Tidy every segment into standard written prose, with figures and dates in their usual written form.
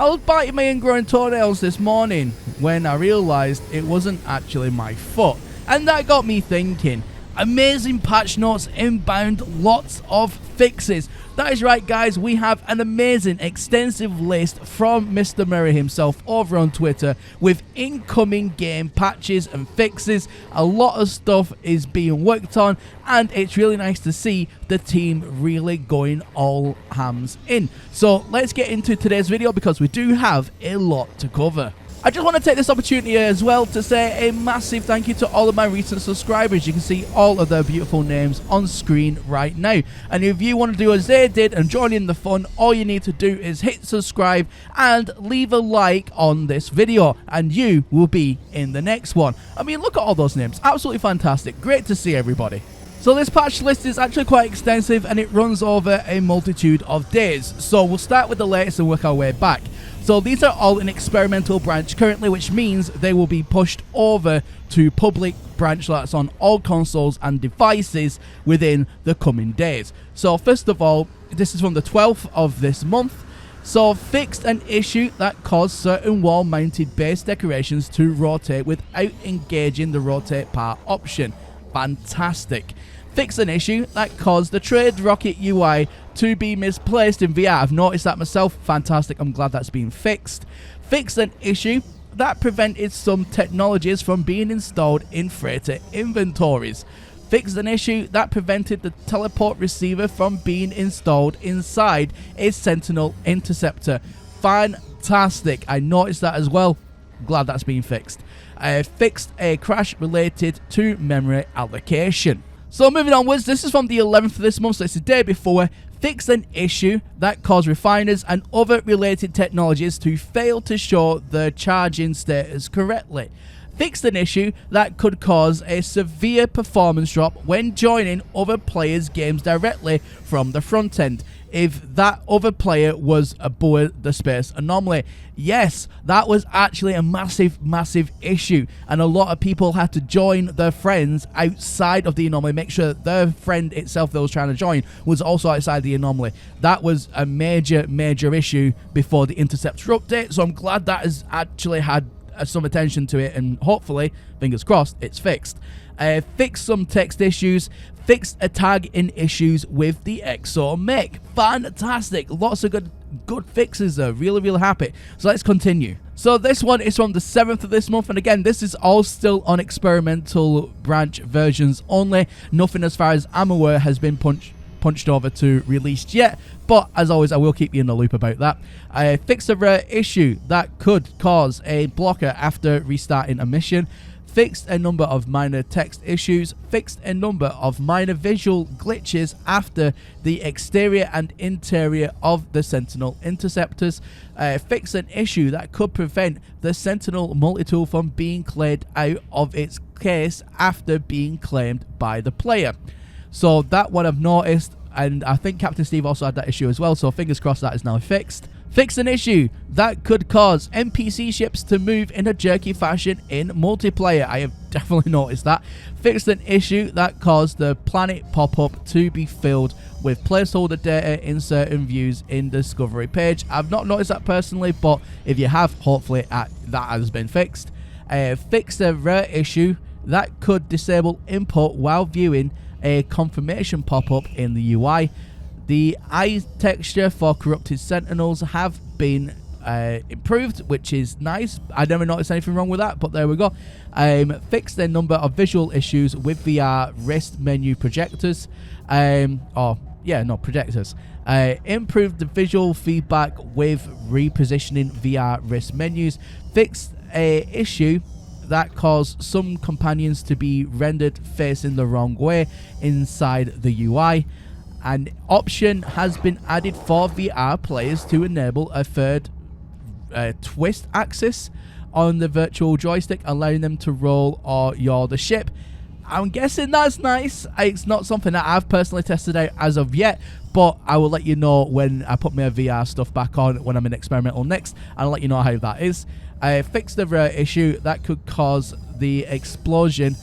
I was biting my ingrowing toenails this morning when I realised it wasn't actually my foot. And that got me thinking. Amazing patch notes inbound, lots of fixes. That is right, guys, we have an amazing extensive list from Mr. Murray himself over on Twitter with incoming game patches and fixes. A lot of stuff is being worked on, and it's really nice to see the team really going all hams in. So let's get into today's video because we do have a lot to cover. I just want to take this opportunity as well to say a massive thank you to all of my recent subscribers. You can see all of their beautiful names on screen right now. And if you want to do as they did and join in the fun, all you need to do is hit subscribe and leave a like on this video, and you will be in the next one. I mean, look at all those names. Absolutely fantastic. Great to see everybody. So this patch list is actually quite extensive and it runs over a multitude of days. So we'll start with the latest and work our way back. So these are all in experimental branch currently, which means they will be pushed over to public branch that's on all consoles and devices within the coming days. So first of all, this is from the 12th of this month. So fixed an issue that caused certain wall-mounted base decorations to rotate without engaging the rotate part option. Fantastic. Fixed an issue that caused the Trade Rocket UI to be misplaced in VR. I've noticed that myself. Fantastic. I'm glad that's been fixed. Fixed an issue that prevented some technologies from being installed in freighter inventories. Fixed an issue that prevented the teleport receiver from being installed inside a Sentinel interceptor. Fantastic. I noticed that as well. Glad that's been fixed. Fixed a crash related to memory allocation. So moving onwards, this is from the 11th of this month, so it's the day before. Fixed an issue that caused refiners and other related technologies to fail to show the charging status correctly. Fixed an issue that could cause a severe performance drop when joining other players' games directly from the front end, if that other player was aboard the space anomaly. Yes, that was actually a massive issue, and a lot of people had to join their friends outside of the anomaly, make sure that their friend itself that was trying to join was also outside the anomaly. That was a major issue before the Interceptor update, so I'm glad that has actually had some attention to it, and hopefully, fingers crossed, it's fixed. Fixed some text issues. Fixed a tag in issues with the Exomech. Fantastic. Lots of good fixes there. Really happy. So let's continue. So this one is from the 7th of this month, and again, this is all still on experimental branch versions only. Nothing, as far as I'm aware, has been punched over to released yet, but as always, I will keep you in the loop about that. Fixed a rare issue that could cause a blocker after restarting a mission. Fixed a number of minor text issues. Fixed a number of minor visual glitches after the exterior and interior of the Sentinel interceptors. Fixed an issue that could prevent the Sentinel multi-tool from being cleared out of its case after being claimed by the player. So that one I've noticed, and I think Captain Steve also had that issue as well, so fingers crossed that is now fixed. Fixed an issue that could cause NPC ships to move in a jerky fashion in multiplayer. I have definitely noticed that. Fixed an issue that caused the planet pop-up to be filled with placeholder data in certain views in Discovery page. I've not noticed that personally, but if you have, hopefully that has been fixed. Fixed a rare issue that could disable input while viewing a confirmation pop-up in the UI. The eye texture for corrupted sentinels have been improved, which is nice. I never noticed anything wrong with that, but there we go. Fixed a number of visual issues with VR wrist menu projectors. Projectors. Improved the visual feedback with repositioning VR wrist menus. Fixed a issue that caused some companions to be rendered facing the wrong way inside the UI. An option has been added for VR players to enable a third twist axis on the virtual joystick, allowing them to roll or yaw the ship. I'm guessing that's nice. It's not something that I've personally tested out as of yet, but I will let you know when I put my VR stuff back on when I'm in experimental next, and I'll let you know how that is. I fixed the rare issue that could cause the explosion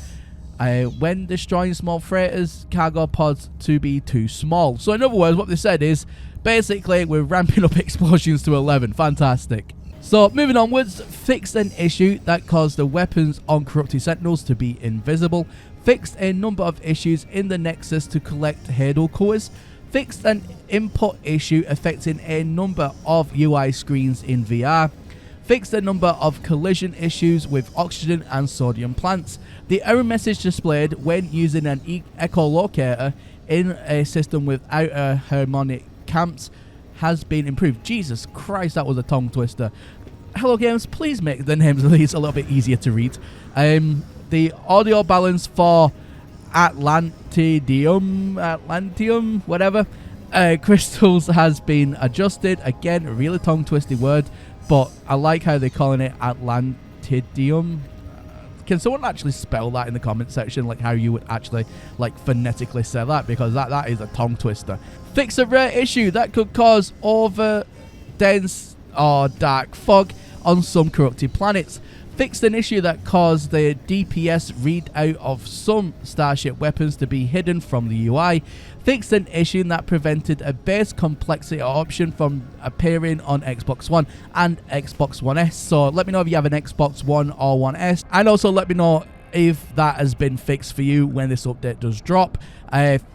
when destroying small freighters, cargo pods to be too small. So in other words, what they said is, basically, we're ramping up explosions to 11. Fantastic. So moving onwards, fixed an issue that caused the weapons on Corrupted Sentinels to be invisible. Fixed a number of issues in the Nexus to collect Halo cores. Fixed an input issue affecting a number of UI screens in VR. Fixed a number of collision issues with oxygen and sodium plants. The error message displayed when using an echolocator in a system without a harmonic camps has been improved. Jesus Christ, that was a tongue twister. Hello Games, please make the names of these a little bit easier to read. The audio balance for Atlantium, whatever, crystals has been adjusted. Again, a really tongue twisted word, but I like how they're calling it Atlantidium. Can someone actually spell that in the comment section, like how you would actually like phonetically say that, because that is a tongue twister. Fix a rare issue that could cause over dense or dark fog on some corrupted planets. Fixed an issue that caused the DPS readout of some Starship weapons to be hidden from the UI. Fixed an issue that prevented a base complexity option from appearing on Xbox One and Xbox One S. So let me know if you have an Xbox One or One S, and also let me know if that has been fixed for you when this update does drop.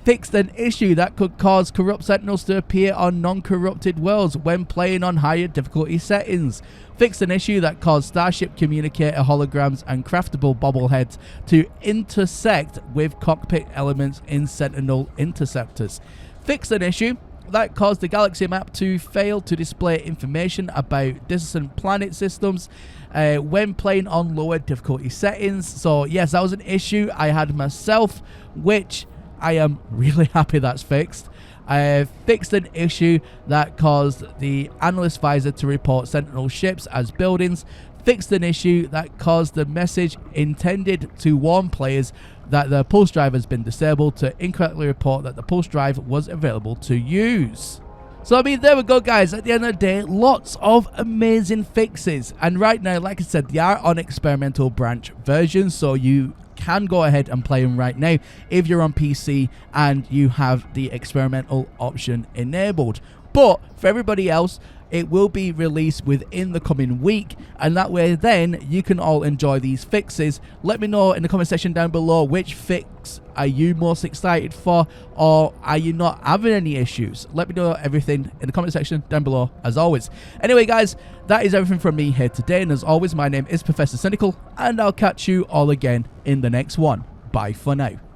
Fixed an issue that could cause corrupt sentinels to appear on non-corrupted worlds when playing on higher difficulty settings. Fixed an issue that caused Starship communicator holograms and craftable bobbleheads to intersect with cockpit elements in Sentinel interceptors. Fixed an issue that caused the galaxy map to fail to display information about distant planet systems when playing on lower difficulty settings. So yes, that was an issue I had myself, which I am really happy that's fixed. Fixed an issue that caused the analyst visor to report Sentinel ships as buildings. Fixed an issue that caused the message intended to warn players that the pulse drive has been disabled to incorrectly report that the pulse drive was available to use. So I mean, there we go guys, at the end of the day, lots of amazing fixes. And right now, like I said, they are on experimental branch versions, so you can go ahead and play them right now if you're on PC and you have the experimental option enabled. But for everybody else, it will be released within the coming week, and that way then you can all enjoy these fixes. Let me know in the comment section down below which fix are you most excited for, or are you not having any issues? Let me know everything in the comment section down below as always. Anyway guys, that is everything from me here today, and as always, my name is Professor Cynical, and I'll catch you all again in the next one. Bye for now.